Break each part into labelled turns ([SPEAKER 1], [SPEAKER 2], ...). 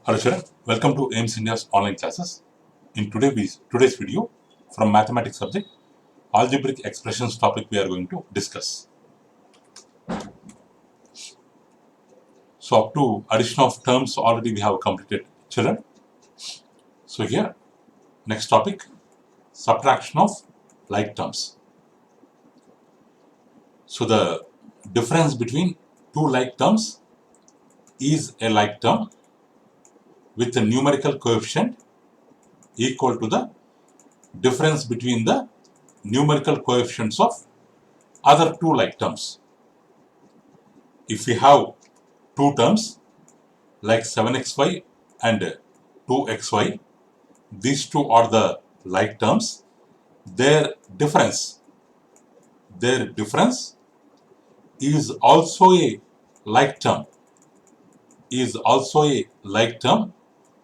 [SPEAKER 1] Hello children, welcome to AIMS India's online classes. In today's video, from mathematics subject, algebraic expressions topic we are going to discuss. So up to addition of terms already we have completed, children. So here, next topic, subtraction of like terms. So the difference between two like terms is a like term with a numerical coefficient equal to the difference between the numerical coefficients of other two like terms. If we have two terms like 7xy and 2xy, these two are the like terms. Their difference is also a like term,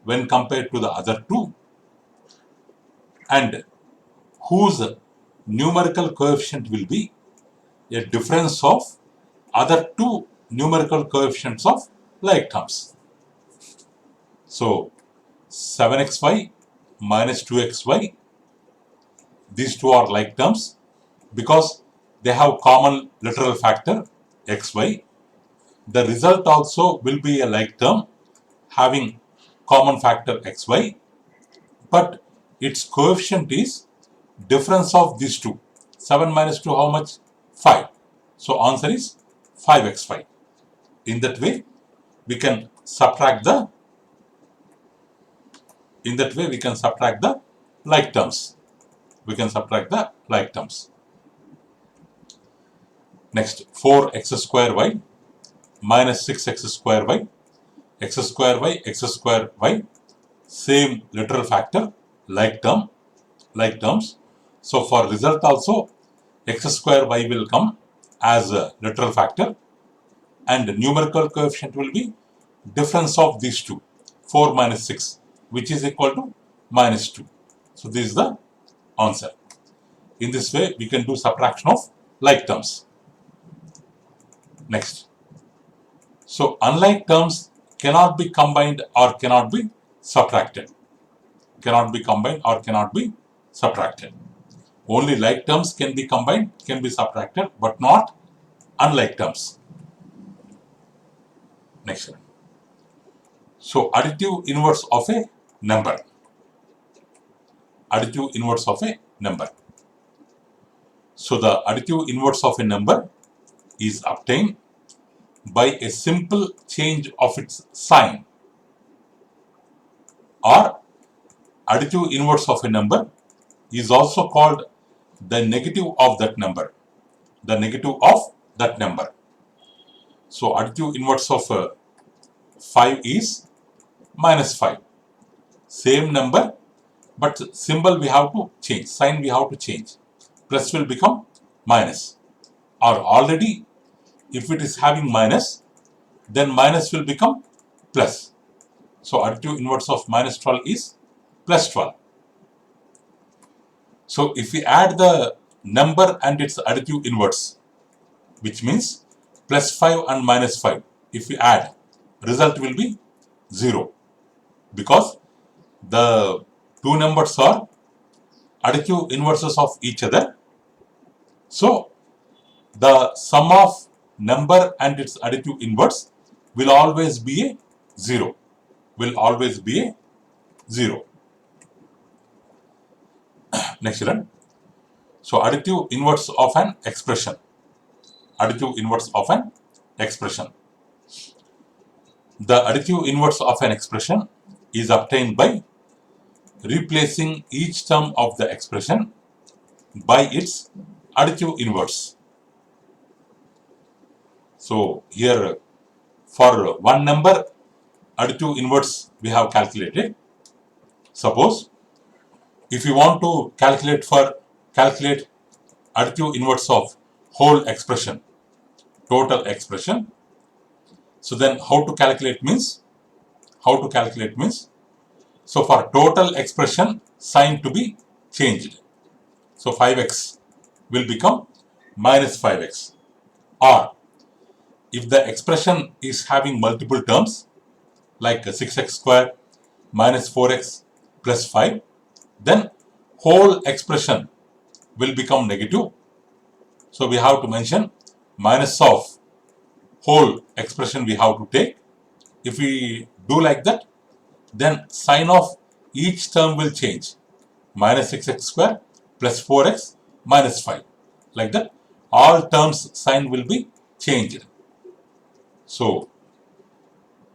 [SPEAKER 1] when compared to the other two, and whose numerical coefficient will be a difference of other two numerical coefficients of like terms. So 7xy minus 2xy, these two are like terms because they have common literal factor xy. The result also will be a like term having common factor xy, but its coefficient is difference of these two. 7 minus 2 how much? 5. So answer is 5xy. In that way we can subtract the like terms. Next, 4x square y minus 6x square y, x square y, same literal factor, like terms. So for result also, x square y will come as a literal factor, and numerical coefficient will be difference of these two, 4 minus 6, which is equal to minus 2. So this is the answer. In this way, we can do subtraction of like terms. Next. So unlike terms cannot be combined or cannot be subtracted. Only like terms can be combined, can be subtracted, but not unlike terms. Next one. So additive inverse of a number. So the additive inverse of a number is obtained by a simple change of its sign, or additive inverse of a number is also called the negative of that number. So additive inverse of 5 is minus 5. Same number, but symbol we have to change, sign we have to change. Plus will become minus. Or already, if it is having minus, then minus will become plus. So additive inverse of minus 12 is plus 12. So if we add the number and its additive inverse, which means plus 5 and minus 5, if we add, result will be 0, because the two numbers are additive inverses of each other. So the sum of number and its additive inverse will always be a 0. Next one. So additive inverse of an expression. The additive inverse of an expression is obtained by replacing each term of the expression by its additive inverse. So here, for one number, additive inverse we have calculated. Suppose if you want to calculate additive inverse of whole expression, total expression, so then how to calculate means, so for total expression, sign to be changed. So 5x will become minus 5x. Or if the expression is having multiple terms, like 6x square minus 4x plus 5, then whole expression will become negative. So we have to mention minus of whole expression we have to take. If we do like that, then sign of each term will change. Minus 6x square plus 4x minus 5. Like that, all terms sign will be changed. So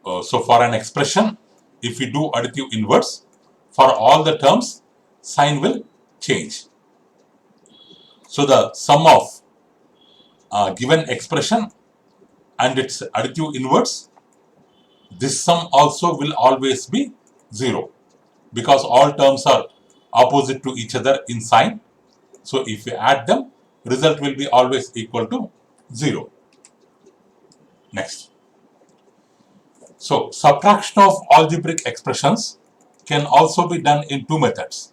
[SPEAKER 1] for an expression, if we do additive inverse, for all the terms, sign will change. So the sum of given expression and its additive inverse, this sum also will always be 0 because all terms are opposite to each other in sign. So if we add them, result will be always equal to 0. Next. So subtraction of algebraic expressions can also be done in two methods.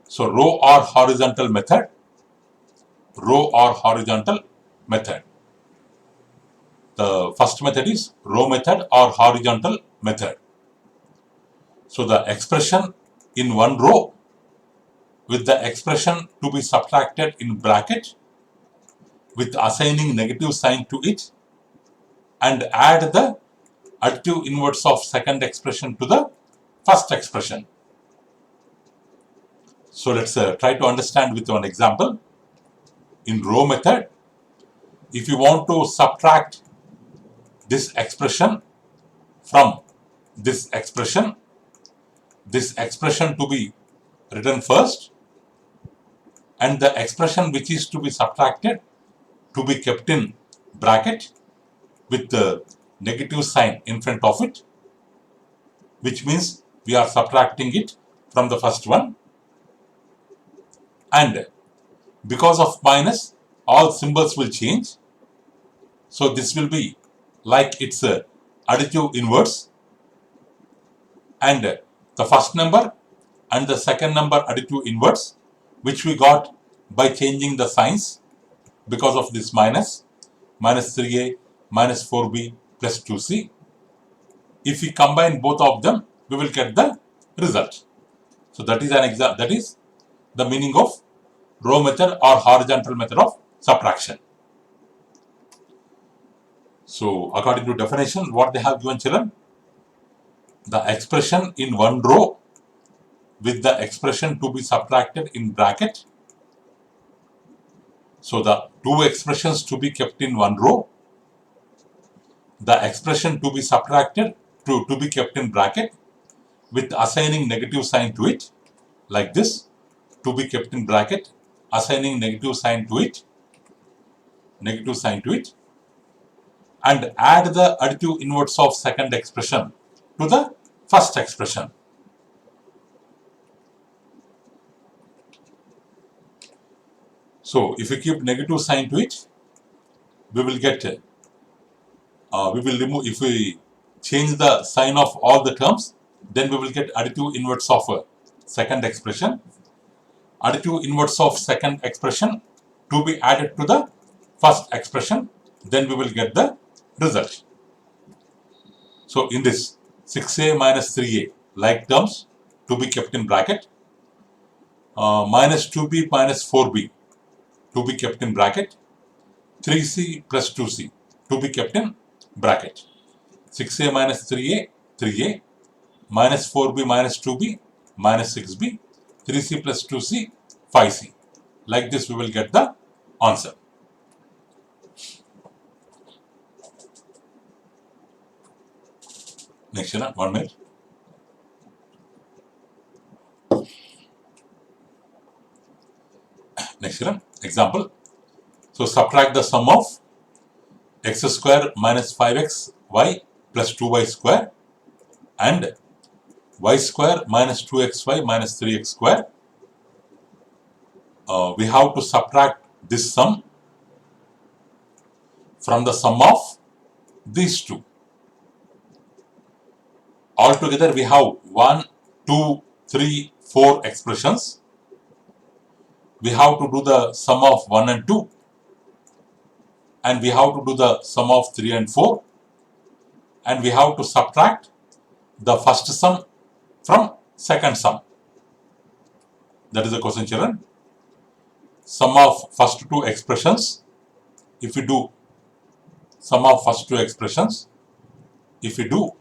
[SPEAKER 1] So row or horizontal method. The first method is row method or horizontal method. So the expression in one row with the expression to be subtracted in bracket with assigning negative sign to it, and add the additive inverse of second expression to the first expression. So let's try to understand with one example. In row method, if you want to subtract this expression from this expression to be written first, and the expression which is to be subtracted to be kept in bracket with the negative sign in front of it, which means we are subtracting it from the first one. And because of minus, all symbols will change. So this will be like its additive inverse, and the first number and the second number additive inverse, which we got by changing the signs because of this minus 3a minus 4b plus 2c. If we combine both of them, we will get the result. So that is the meaning of row method or horizontal method of subtraction. So according to definition, what they have given, children, the expression in one row with the expression to be subtracted in bracket. So the two expressions to be kept in one row, the expression to be subtracted to be kept in bracket with assigning negative sign to it, like this, to be kept in bracket, assigning negative sign to it, and add the additive inverse of second expression to the first expression. So if we keep negative sign to it, we will get, we will remove, if we change the sign of all the terms, then we will get additive inverse of second expression. Additive inverse of second expression to be added to the first expression, then we will get the result. So in this, 6a minus 3a like terms to be kept in bracket, minus 2b minus 4b to be kept in bracket, 3c plus 2c to be kept in bracket, 6a minus 3a, 3a, minus 4b minus 2b, minus 6b, 3c plus 2c, 5c. Like this we will get the answer. Next one, 1 minute. Next one, example. So subtract the sum of x square minus 5xy plus 2y square and y square minus 2xy minus 3x square. We have to subtract this sum from the sum of these two. Altogether we have 1, 2, 3, 4 expressions. We have to do the sum of 1 and 2. and we have to do the sum of 3 and 4, and we have to subtract the first sum from second sum. That is the question, children. Sum of first two expressions. If we do sum of first two expressions, if we do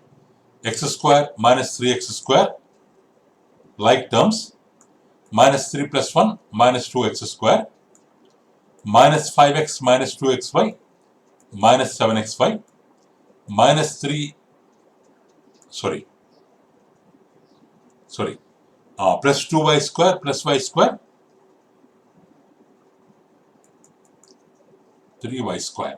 [SPEAKER 1] x square minus 3x square, like terms, minus 3 plus 1 minus 2x square, minus 5x minus 2xy minus 7xy, minus 3, plus 2y square plus y square, 3y square.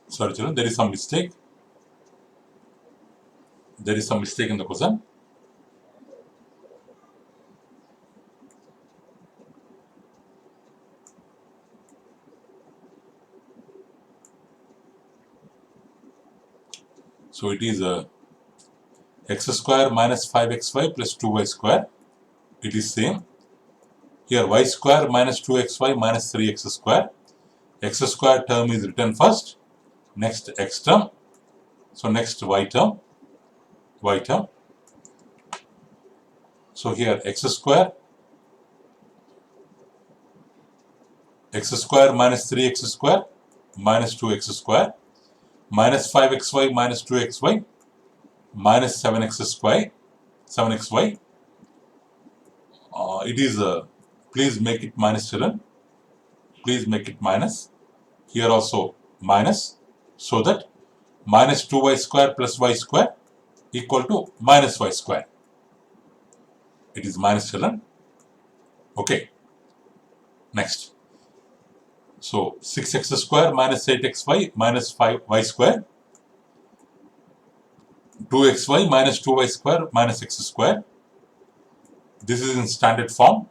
[SPEAKER 1] Sorry, children, there is some mistake. There is some mistake in the question. So it is x square minus 5xy plus 2y square. It is same. Here y square minus 2xy minus 3x square. X square term is written first. Next x term. So next y term. So here x square minus 3x square minus 2x square minus 5xy minus 2xy minus 7xy. It is please make it minus, children. Please make it minus. Here also minus, so that minus 2y square plus y square equal to minus y square. It is minus, children. Okay. Next. So 6x square minus 8xy minus 5y square, 2xy minus 2y square minus x square. This is in standard form.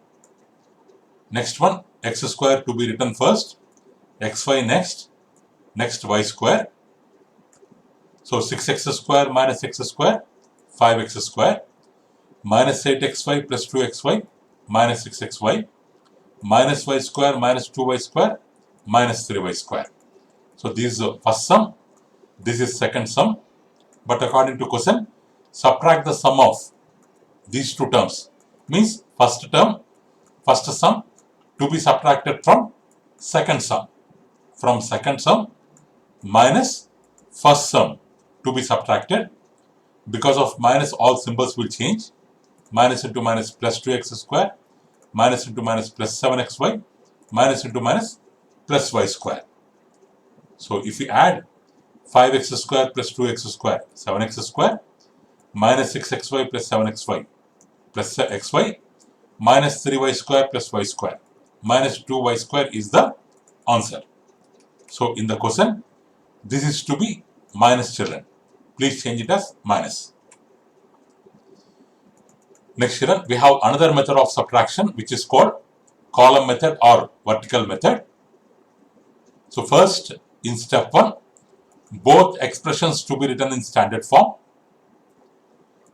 [SPEAKER 1] Next one, x square to be written first, xy next y square. So 6x square minus x square, 5x square, minus 8xy plus 2xy minus 6xy, minus y square minus 2y square minus 3y square. So this is the first sum, this is second sum, but according to question, subtract the sum of these two terms. Means first sum to be subtracted from second sum. From second sum minus first sum to be subtracted. Because of minus, all symbols will change. Minus into minus plus 2x square, minus into minus plus 7xy, minus into minus plus y square. So if we add 5x square plus 2x square, 7x square, minus 6xy plus 7xy plus xy, minus 3y square plus y square, minus 2y square is the answer. So in the question, this is to be minus, children. Please change it as minus. Next, children, we have another method of subtraction which is called column method or vertical method. So first, in step 1, both expressions to be written in standard form,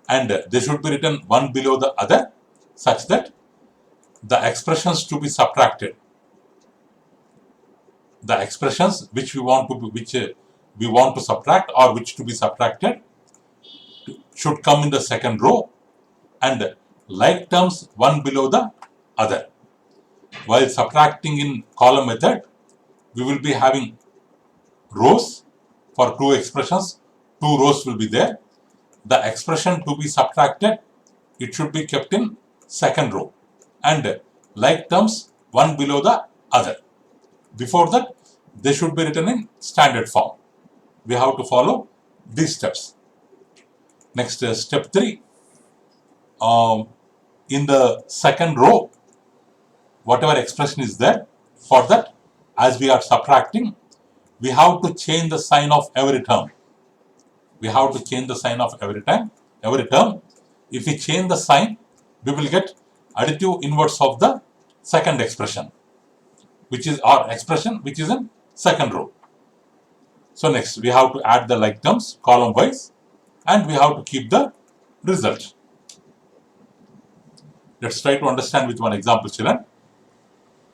[SPEAKER 1] and they should be written one below the other, such that the expressions to be subtracted, the expressions which we want to subtract or which to be subtracted, should come in the second row, and like terms one below the other. While subtracting in column method, we will be having rows for two expressions. Two rows will be there. The expression to be subtracted, it should be kept in second row, and like terms one below the other. Before that, they should be written in standard form. We have to follow these steps. Next, step 3. In the second row, whatever expression is there, for that, as we are subtracting, we have to change the sign of every term. We have to change the sign of every term. If we change the sign, we will get additive inverse of the second expression. which is our expression which is in second row. So next we have to add the like terms column wise and we have to keep the result. Let's try to understand with one example, children.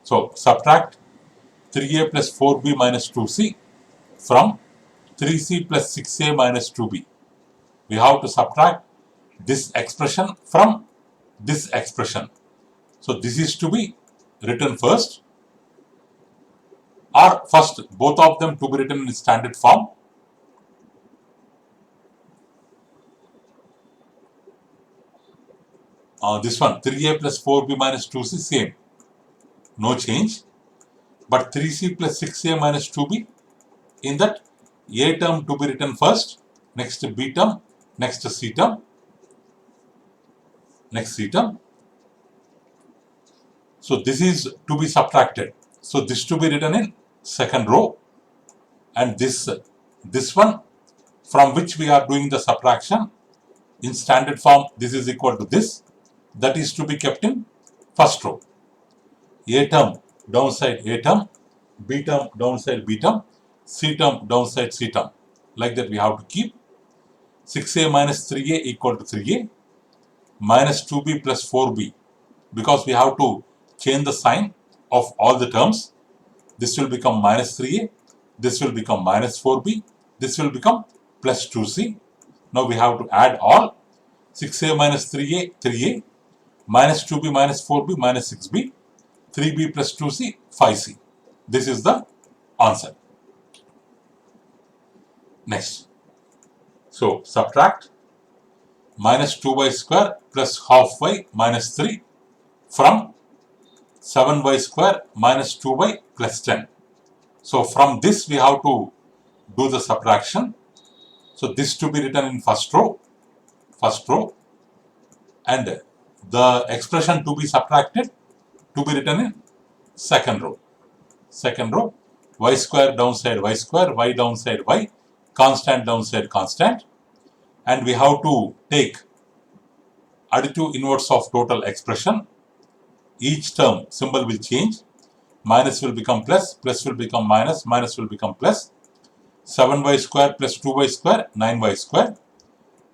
[SPEAKER 1] So subtract 3a plus 4b minus 2c from 3c plus 6a minus 2b. We have to subtract this expression from this expression. So this is to be written first, or first both of them to be written in standard form. This one 3a plus 4b minus 2c same, no change, but 3c plus 6a minus 2b, in that a term to be written first, next b term, next c term, next c term. So this is to be subtracted. So this to be written in second row, and this one from which we are doing the subtraction in standard form, this is equal to this, that is to be kept in first row. A term downside a term, b term downside b term, c term downside c term. Like that we have to keep. 6a minus 3a equal to 3a minus 2b plus 4b, because we have to change the sign of all the terms. This will become minus 3a, this will become minus 4b, this will become plus 2c. Now we have to add all. 6a minus 3a, 3a, minus 2b minus 4b minus 6b, 3b plus 2c, 5c. This is the answer. Next. So subtract minus 2y square plus half y minus 3 from 7y square minus 2y plus 10. So from this we have to do the subtraction. So this to be written in first row, and the expression to be subtracted to be written in second row. Y square downside y square, y downside y, constant downside constant, and we have to take additive inverse of total expression. Each term symbol will change. Minus will become plus, plus will become minus, minus will become plus. 7y square plus 2y square, 9y square,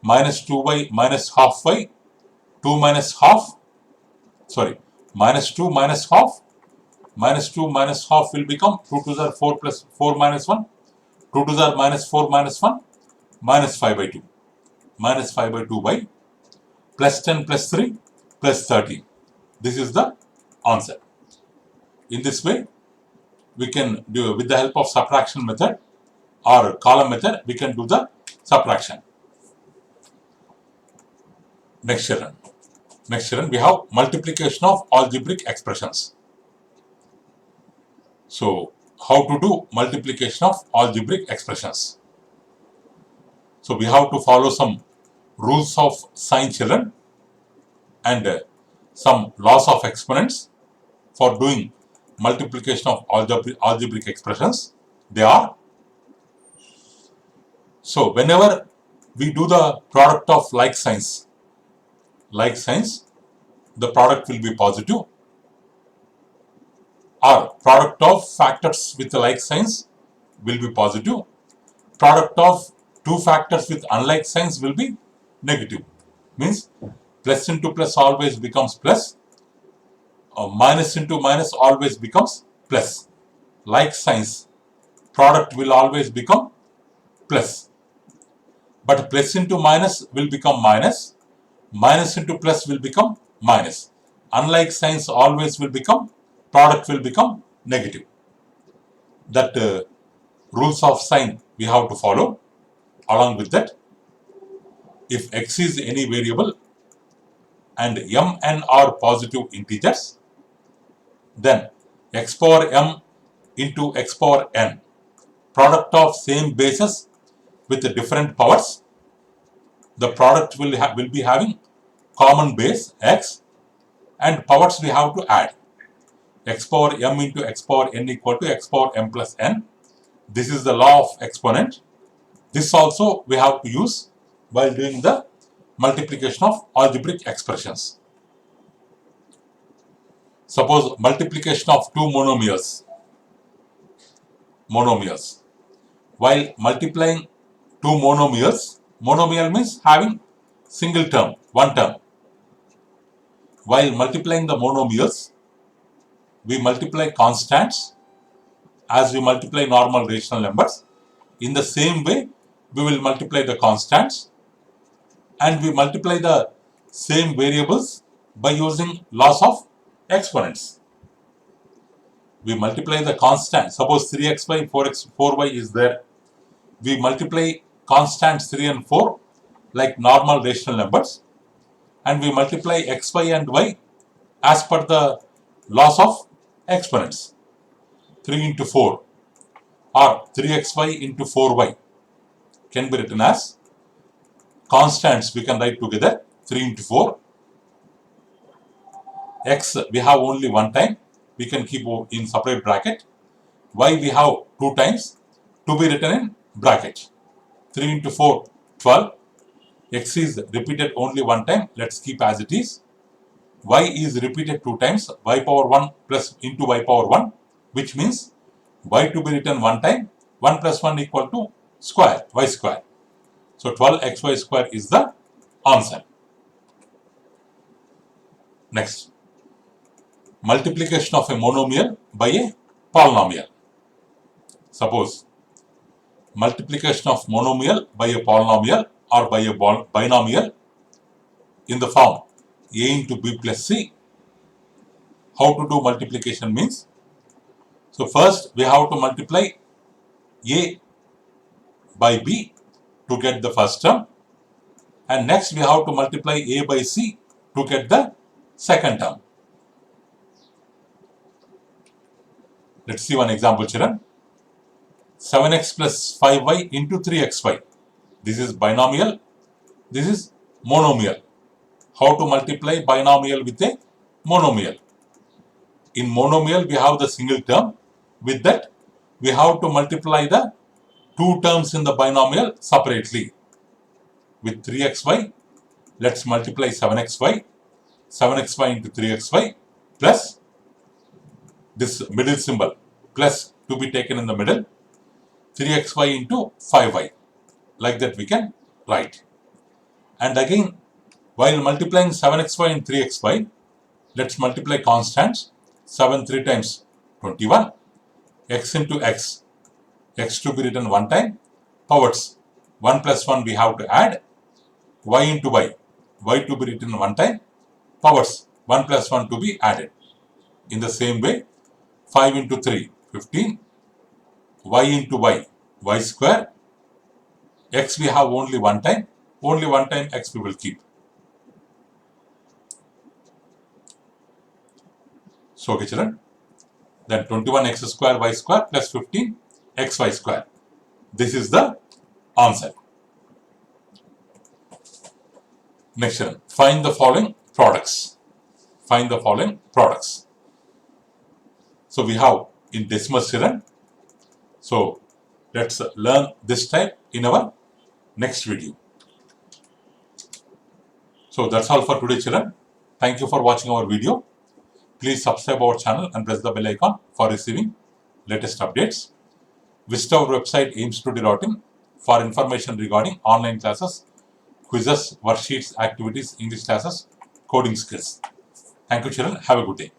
[SPEAKER 1] minus 2y minus half y, 2 minus half, minus 2 minus half, minus 2 minus half will become 2 to the 4 plus 4 minus 1, 2 to the minus 4 minus 1, minus 5 by 2, minus 5 by 2 by plus 10 plus 3 plus 13. This is the answer. In this way, we can do, with the help of subtraction method or column method, we can do the subtraction. Next children, we have multiplication of algebraic expressions. So, how to do multiplication of algebraic expressions? So, we have to follow some rules of sign, children, and some laws of exponents for doing multiplication of algebraic expressions. They are, so whenever we do the product of like signs, the product will be positive, or product of factors with like signs will be positive, product of two factors with unlike signs will be negative. Means plus into plus always becomes plus, minus into minus always becomes plus. Like signs, product will always become plus, but plus into minus will become minus, minus into plus will become minus. Unlike signs always will become, product will become negative. That rules of sign we have to follow. Along with that, if x is any variable and m n are positive integers, then x power m into x power n, product of same bases with different powers, the product will be having common base x, and powers we have to add. X power m into x power n equal to x power m plus n. This is the law of exponent. This also we have to use while doing the multiplication of algebraic expressions. Suppose multiplication of two monomials. monomials. While multiplying two monomials, monomial means having single term, one term. While multiplying the monomials, we multiply constants as we multiply normal rational numbers. In the same way, we will multiply the constants and we multiply the same variables by using laws of exponents. We multiply the constant. Suppose 3xy, 4y is there. We multiply constants 3 and 4 like normal rational numbers, and we multiply xy and y as per the laws of exponents. 3 into 4 or 3xy into 4y can be written as constants. We can write together 3 into 4. X we have only one time, we can keep in separate bracket. Y we have two times, to be written in bracket. 3 into 4, 12. X is repeated only one time, let's keep as it is. Y is repeated two times, y power 1 plus into y power 1, which means y to be written one time, 1 plus 1 equal to square, y square. So 12xy square is the answer. Next, multiplication of a monomial by a polynomial. Suppose multiplication of monomial by a polynomial or by a binomial in the form a into b plus c. How to do multiplication means, so first we have to multiply a by b to get the first term, and next we have to multiply a by c to get the second term. Let's see one example, children. 7x plus 5y into 3xy. This is binomial, this is monomial. How to multiply binomial with a monomial? In monomial, we have the single term. With that, we have to multiply the two terms in the binomial separately. With 3xy, let's multiply 7xy. 7xy into 3xy plus this middle symbol, plus to be taken in the middle, 3xy into 5y. Like that we can write. And again, while multiplying 7xy and 3xy, let's multiply constants. 7 3 times 21, x into x, x to be written one time, powers 1 plus 1 we have to add, y into y, y to be written one time, powers 1 plus 1 to be added. In the same way, 5 into 3, 15, y into y, y square, x we have only one time x we will keep. So, okay, children, then 21x square y square plus 15 xy square. This is the answer. Next, children, find the following products. Find the following products. So, we have in decimal, children. So, let's learn this type in our next video. So, that's all for today, children. Thank you for watching our video. Please subscribe our channel and press the bell icon for receiving latest updates. Visit our website aimstoday.in for information regarding online classes, quizzes, worksheets, activities, English classes, coding skills. Thank you, children. Have a good day.